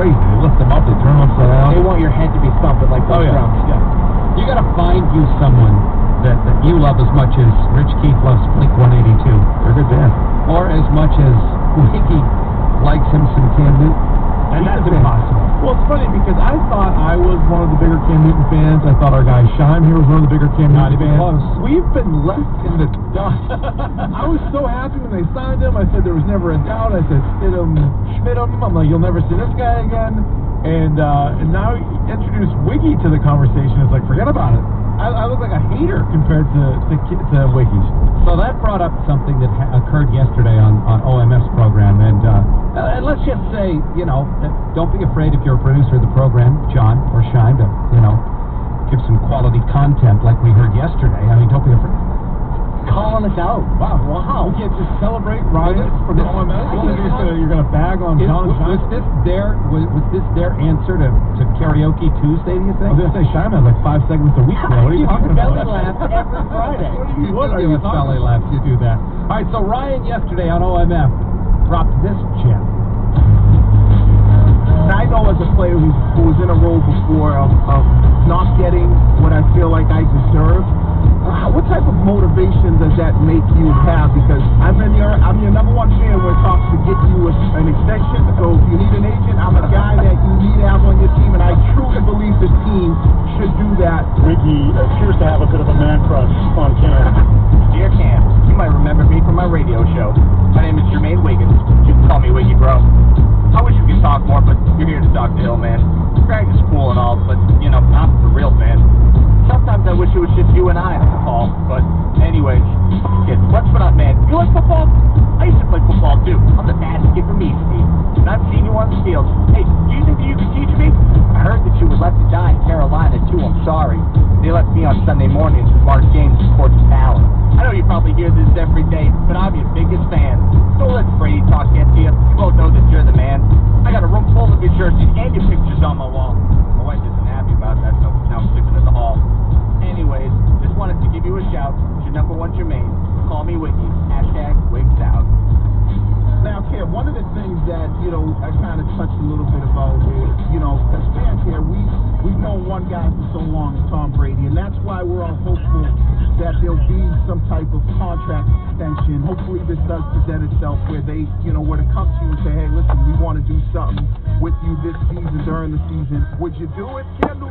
crazy. They lift them up, they turn them upside down. They want your head to be thumping like those drums. Yeah. You got to find you someone that you love as much as Rich Keith loves Blink-182. They're a good band. Or as much as Wiggy likes him some Cam Newton. And that's impossible. Well, it's funny because I thought I was one of the bigger Cam Newton fans. I thought our guy Shime here was one of the bigger Cam Newton fans. Close. We've been left in the dust. I was so happy when they signed him. I said there was never a doubt. I said Stidham, Schmidham. I'm like, you'll never see this guy again. And now you introduce Wiggy to the conversation. It's like, forget about it. I look like a hater compared to Wiggy. So that brought up something that occurred yesterday on OMF's program, and let's just say, don't be afraid if you're a producer of the program, John or Shine, to, give some quality content like we heard yesterday. I mean, don't be afraid. Calling us out. Wow. We can't just celebrate Ryan for the OMS. You're going to bag on John Shine. Was this their answer to Karaoke Tuesday, do you think? I was going to say, Shine has like 5 segments a week now. What are you talking about? Belly laugh every Friday. What are you belly laughs? You do that. All right, so Ryan yesterday on OMF dropped this gem. I know as a player who was in a role before of not getting what I feel like I deserve, what type of motivation does that make you have? Because I'm your number one fan when it talks to get you an extension. So if you need an agent, I'm a guy that you need to have on your team, and I truly believe the team should do that. Wiggy appears to have a bit of a man crush on Cam. Dear Cam, you might remember me from my radio show. My name is Jermaine Wiggins. You can call me Wiggy, bro. I wish we could talk more, but you're here to talk to Hill, man. Greg is cool and all, but, I'm the real fan. Sometimes I wish it was just you and I on the call, but anyways, let's put up, man. You like football? I used to play football, too. I'm the baddest kid from East Street, and I've seen you on the field. Hey, do you think that you can teach me? I heard that you were left to die in Carolina, too. I'm sorry. They left me on Sunday mornings with Mark James and Court's Talent. I know you probably hear this every day, but I'm your biggest fan. Don't let Brady talk get to you. You both know that you're the man. I got a room full of your jerseys and your pictures on my wall. My wife isn't happy about that, so now I'm sleeping in the hall. Anyways, just wanted to give you a shout. It's your number one Jermaine. Call me Wiggy. #Wigs out. Now, Cam, one of the things that, I kind of touched a little bit about is, as fans here, we've known one guy for so long, Tom Brady, and that's why we're all hopeful that there'll be some type of contract extension. Hopefully this does present itself where they, were to come to you and say, hey, listen, we want to do something with you this season, during the season. Would you do it, Kendall?